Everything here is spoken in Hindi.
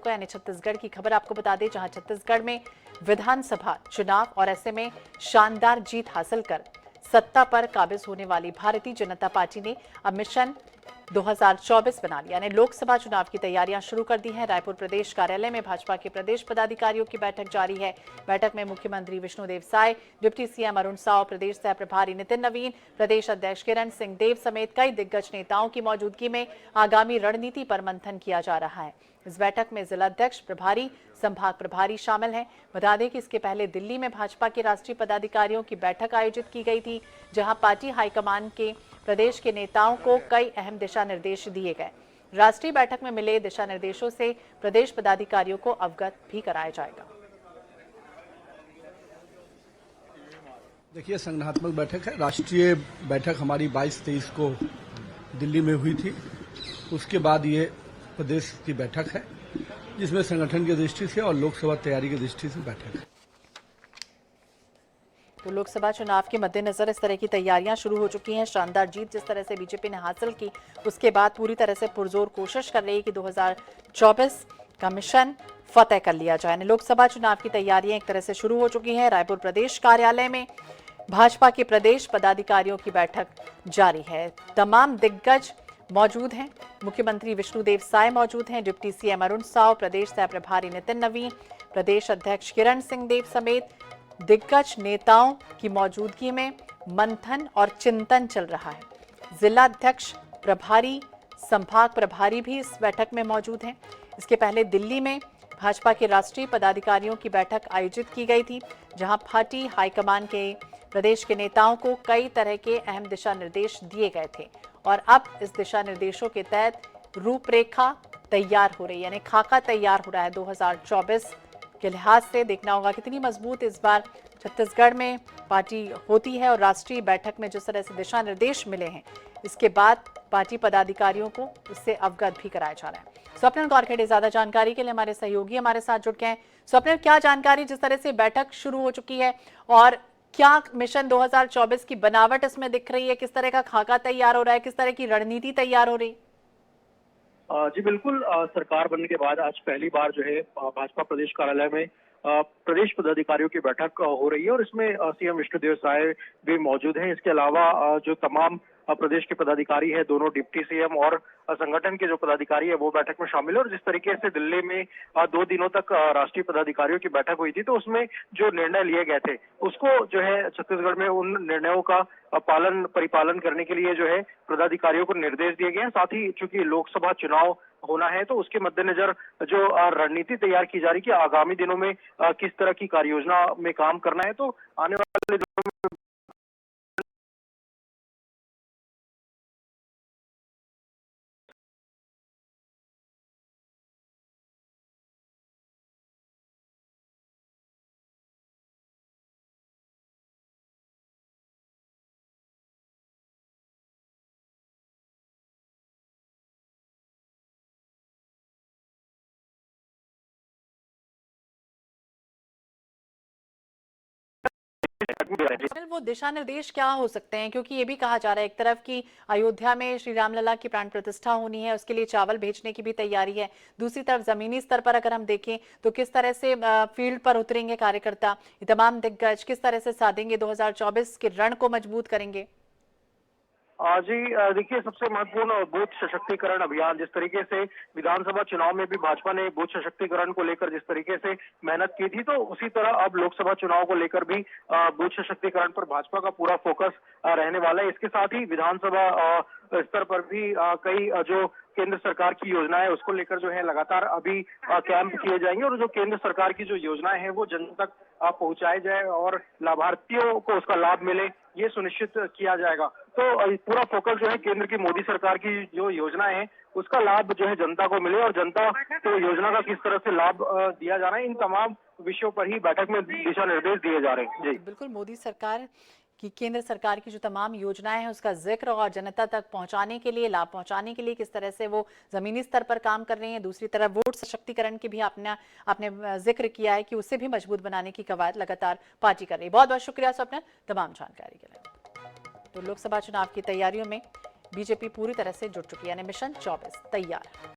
का, यानी छत्तीसगढ़ की खबर आपको बता दें, जहां छत्तीसगढ़ में विधानसभा चुनाव और ऐसे में शानदार जीत हासिल कर सत्ता पर काबिज होने वाली भारतीय जनता पार्टी ने अब मिशन 2024 बना लिया, यानी लोकसभा चुनाव की तैयारियां शुरू कर दी हैं। रायपुर प्रदेश कार्यालय में भाजपा के प्रदेश पदाधिकारियों की बैठक जारी है। बैठक में मुख्यमंत्री विष्णुदेव साय, डिप्टी सीएम अरुण साव, प्रदेश सह प्रभारी नितिन नवीन, प्रदेश अध्यक्ष किरण सिंह देव समेत कई दिग्गज नेताओं की मौजूदगी में आगामी रणनीति पर मंथन किया जा रहा है। इस बैठक में जिलाध्यक्ष, प्रभारी, संभाग प्रभारी शामिल हैं। बता दें कि इसके पहले दिल्ली में भाजपा के राष्ट्रीय पदाधिकारियों की बैठक आयोजित की गई थी, जहां पार्टी हाईकमान के प्रदेश के नेताओं को कई अहम दिशा निर्देश दिए गए। राष्ट्रीय बैठक में मिले दिशा निर्देशों से प्रदेश पदाधिकारियों को अवगत भी कराया जाएगा। देखिए, संगठनात्मक बैठक है। राष्ट्रीय बैठक हमारी 22-23 को दिल्ली में हुई थी। उसके बाद ये प्रदेश की बैठक है, जिसमें संगठन की दृष्टि से और लोकसभा तैयारी की दृष्टि से बैठक है। तो लोकसभा चुनाव के मद्देनजर इस तरह की तैयारियां शुरू हो चुकी हैं। शानदार जीत जिस तरह से बीजेपी ने हासिल की, उसके बाद पूरी तरह से पुरजोर कोशिश कर रही है कि 2024 का मिशन फतेह कर लिया जाए। लोकसभा चुनाव की तैयारियां एक तरह से शुरू हो चुकी हैं। रायपुर प्रदेश कार्यालय में भाजपा के प्रदेश पदाधिकारियों की बैठक जारी है। तमाम दिग्गज मौजूद हैं। मुख्यमंत्री विष्णुदेव साय मौजूद हैं, डिप्टी सीएम अरुण साव, प्रदेश सह प्रभारी नितिन नवीन, प्रदेश अध्यक्ष किरण सिंह देव समेत दिग्गज नेताओं की मौजूदगी में मंथन और चिंतन चल रहा है। जिलाध्यक्ष, प्रभारी, संभाग प्रभारी भी इस बैठक में मौजूद हैं। इसके पहले दिल्ली में भाजपा के राष्ट्रीय पदाधिकारियों की बैठक आयोजित की गई थी, जहां पार्टी हाईकमान के प्रदेश के नेताओं को कई तरह के अहम दिशा निर्देश दिए गए थे और अब इस दिशा निर्देशों के तहत रूपरेखा तैयार हो रही है, यानी खाका तैयार हो रहा है। 2024 के लिहाज से देखना होगा कितनी मजबूत इस बार छत्तीसगढ़ में पार्टी होती है और राष्ट्रीय बैठक में जिस तरह से दिशा निर्देश मिले हैं, इसके बाद पार्टी पदाधिकारियों को इससे अवगत भी कराया जा रहा है। स्वप्निल गौरखेड़े ज्यादा जानकारी के लिए हमारे सहयोगी हमारे साथ जुड़ गए हैं। स्वप्निल, क्या जानकारी, जिस तरह से बैठक शुरू हो चुकी है और क्या मिशन 2024 की बनावट इसमें दिख रही है, किस तरह का खाका तैयार हो रहा है, किस तरह की रणनीति तैयार हो रही? जी बिल्कुल, सरकार बनने के बाद आज पहली बार जो है भाजपा प्रदेश कार्यालय में प्रदेश पदाधिकारियों की बैठक हो रही है और इसमें सीएम विष्णुदेव साय भी मौजूद हैं। इसके अलावा जो तमाम प्रदेश के पदाधिकारी हैं, दोनों डिप्टी सीएम और संगठन के जो पदाधिकारी है वो बैठक में शामिल है। और जिस तरीके से दिल्ली में 2 दिनों तक राष्ट्रीय पदाधिकारियों की बैठक हुई थी, तो उसमें जो निर्णय लिए गए थे उसको जो है छत्तीसगढ़ में उन निर्णयों का परिपालन करने के लिए जो है पदाधिकारियों को निर्देश दिए गए हैं। साथ ही चूंकि लोकसभा चुनाव होना है, तो उसके मद्देनजर जो रणनीति तैयार की जा रही है कि आगामी दिनों में किस तरह की कार्य योजना में काम करना है, तो आने वाले दिनों में वो दिशा निर्देश क्या हो सकते हैं, क्योंकि ये भी कहा जा रहा है एक तरफ कि अयोध्या में श्री रामलला की प्राण प्रतिष्ठा होनी है, उसके लिए चावल भेजने की भी तैयारी है। दूसरी तरफ जमीनी स्तर पर अगर हम देखें तो किस तरह से फील्ड पर उतरेंगे कार्यकर्ता, ये तमाम दिग्गज किस तरह से साधेंगे 2024 के रण को मजबूत करेंगे? जी देखिए, सबसे महत्वपूर्ण बूथ सशक्तिकरण अभियान, जिस तरीके से विधानसभा चुनाव में भी भाजपा ने बूथ सशक्तिकरण को लेकर जिस तरीके से मेहनत की थी, तो उसी तरह अब लोकसभा चुनाव को लेकर भी बूथ सशक्तिकरण पर भाजपा का पूरा फोकस रहने वाला है। इसके साथ ही विधानसभा स्तर पर भी कई जो केंद्र सरकार की योजनाएं उसको लेकर जो है लगातार अभी कैंप किए जाएंगे और जो केंद्र सरकार की जो योजनाएं हैं वो जन तक पहुंचाए जाए और लाभार्थियों को उसका लाभ मिले, ये सुनिश्चित किया जाएगा। तो पूरा फोकस जो है केंद्र की मोदी सरकार की जो योजनाएं हैं उसका लाभ जो है जनता को मिले और जनता को योजना का किस तरह से लाभ दिया जा रहा है, इन तमाम विषयों पर ही बैठक में दिशा निर्देश दिए जा रहे हैं। जी बिल्कुल, मोदी सरकार कि केंद्र सरकार की जो तमाम योजनाएं हैं उसका जिक्र और जनता तक पहुंचाने के लिए, लाभ पहुंचाने के लिए किस तरह से वो जमीनी स्तर पर काम कर रही हैं। दूसरी तरफ वोट सशक्तिकरण की भी आपने जिक्र किया है कि उसे भी मजबूत बनाने की कवायद लगातार पार्टी कर रही है। बहुत बहुत शुक्रिया स्वप्न तमाम जानकारी के लिए। तो लोकसभा चुनाव की तैयारियों में बीजेपी पूरी तरह से जुट चुकी है, यानी मिशन 24 तैयार।